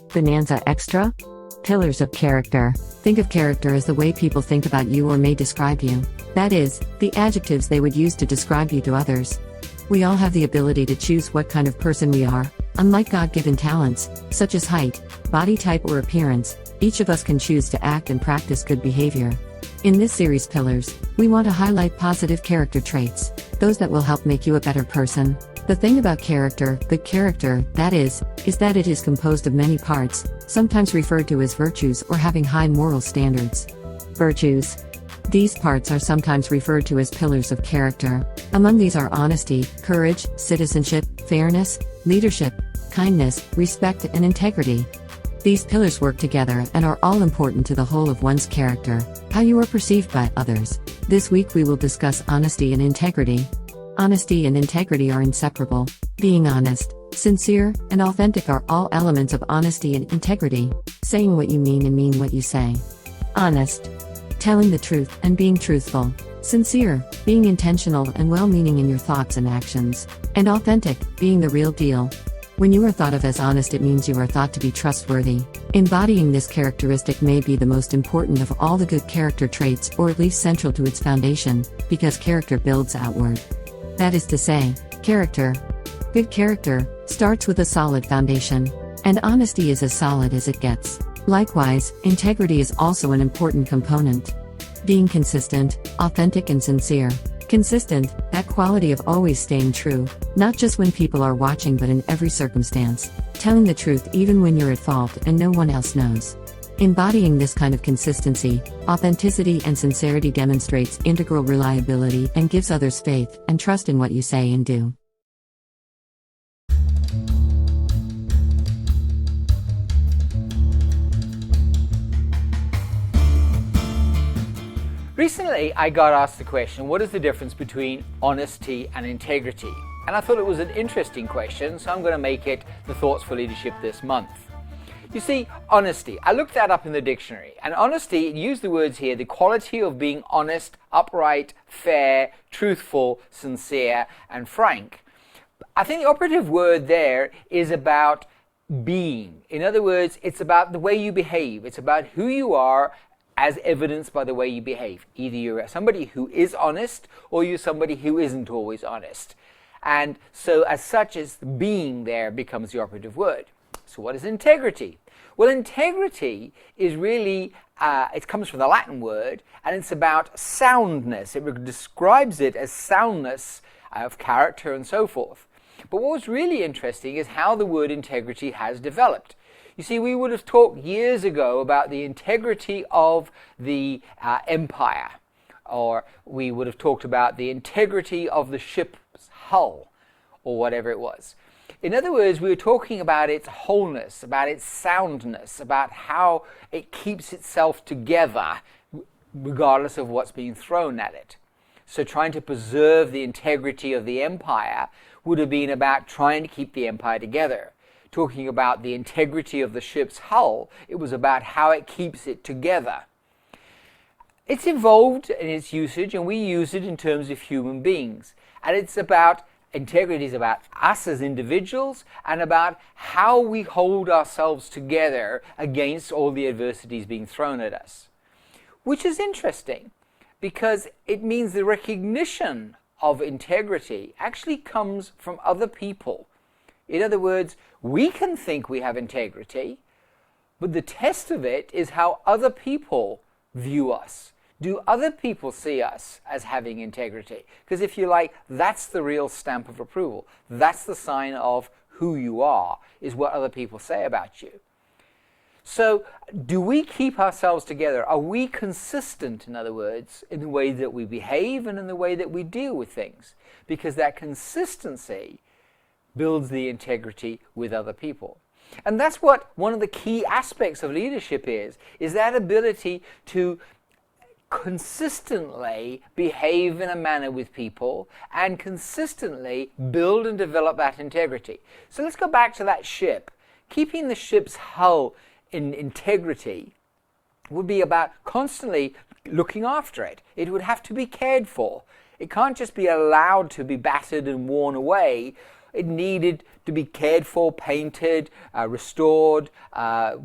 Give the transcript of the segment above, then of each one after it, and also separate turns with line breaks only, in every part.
Bonanza Extra? Pillars of character. Think of character as the way people think about you or may describe you. That is, the adjectives they would use to describe you to others. We all have the ability to choose what kind of person we are. Unlike God-given talents, such as height, body type or appearance, each of us can choose to act and practice good behavior. In this series Pillars, we want to highlight positive character traits, those that will help make you a better person. The thing about character, good character, that is that it is composed of many parts, sometimes referred to as virtues or having high moral standards. Virtues. These parts are sometimes referred to as pillars of character. Among these are honesty, courage, citizenship, fairness, leadership, kindness, respect, and integrity. These pillars work together and are all important to the whole of one's character, how you are perceived by others. This week we will discuss honesty and integrity. Honesty and integrity are inseparable. Being honest, sincere, and authentic are all elements of honesty and integrity. Saying what you mean and mean what you say. Honest. Telling the truth and being truthful. Sincere, being intentional and well-meaning in your thoughts and actions. And authentic, being the real deal. When you are thought of as honest, it means you are thought to be trustworthy. Embodying this characteristic may be the most important of all the good character traits, or at least central to its foundation, because character builds outward. That is to say, character. Good character starts with a solid foundation, and honesty is as solid as it gets. Likewise, integrity is also an important component. Being consistent, authentic, and sincere. Consistent, that quality of always staying true, not just when people are watching but in every circumstance. Telling the truth even when you're at fault and no one else knows. Embodying this kind of consistency, authenticity, and sincerity demonstrates integral reliability and gives others faith and trust in what you say and do.
Recently, I got asked the question, what is the difference between honesty and integrity? And I thought it was an interesting question, so I'm going to make it the Thoughts for Leadership this month. You see, honesty, I looked that up in the dictionary, and honesty, it used the words here, the quality of being honest, upright, fair, truthful, sincere, and frank. I think the operative word there is about being. In other words, it's about the way you behave. It's about who you are as evidenced by the way you behave. Either you're somebody who is honest or you're somebody who isn't always honest. And so as such as being there becomes the operative word. So what is integrity? Well, integrity is really, it comes from the Latin word, and it's about soundness. It describes it as soundness of character and so forth. But what's really interesting is how the word integrity has developed. You see, we would have talked years ago about the integrity of the empire, or we would have talked about the integrity of the ship's hull, or whatever it was. In other words, we were talking about its wholeness, about its soundness, about how it keeps itself together regardless of what's being thrown at it. So trying to preserve the integrity of the empire would have been about trying to keep the empire together. Talking about the integrity of the ship's hull, it was about how it keeps it together. It's evolved in its usage, and we use it in terms of human beings. And it's about integrity is about us as individuals and about how we hold ourselves together against all the adversities being thrown at us. Which is interesting because it means the recognition of integrity actually comes from other people. In other words, we can think we have integrity, but the test of it is how other people view us. Do other people see us as having integrity? Because if you like, that's the real stamp of approval. That's the sign of who you are, is what other people say about you. So, do we keep ourselves together? Are we consistent, in other words, in the way that we behave and in the way that we deal with things? Because that consistency builds the integrity with other people. And that's what one of the key aspects of leadership is that ability to consistently behave in a manner with people and consistently build and develop that integrity. So let's go back to that ship. Keeping the ship's hull in integrity would be about constantly looking after it. It would have to be cared for. It can't just be allowed to be battered and worn away. It needed to be cared for, painted, restored,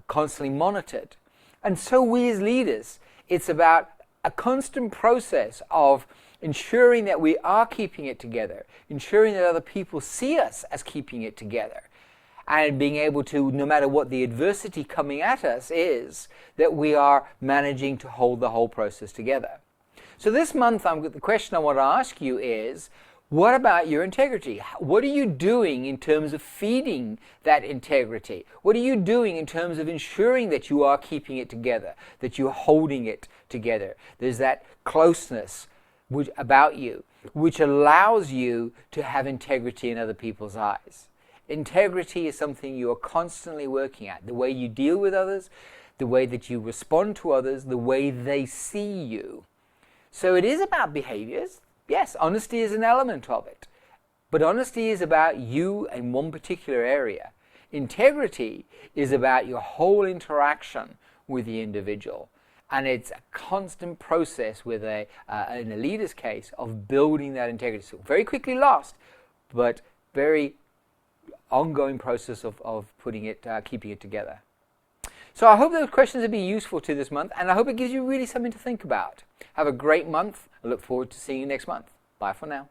constantly monitored. And so we as leaders, it's about a constant process of ensuring that we are keeping it together, ensuring that other people see us as keeping it together, and being able to, no matter what the adversity coming at us is, that we are managing to hold the whole process together. So this month, the question I want to ask you is, what about your integrity? What are you doing in terms of feeding that integrity? What are you doing in terms of ensuring that you are keeping it together, that you're holding it together? There's that closeness about you, which allows you to have integrity in other people's eyes. Integrity is something you are constantly working at. The way you deal with others, the way that you respond to others, the way they see you. So it is about behaviors. Yes, honesty is an element of it. But honesty is about you in one particular area. Integrity is about your whole interaction with the individual. And it's a constant process with in a leader's case of building that integrity. So very quickly lost, but very ongoing process of putting it, keeping it together. So I hope those questions will be useful to this month, and I hope it gives you really something to think about. Have a great month. I look forward to seeing you next month. Bye for now.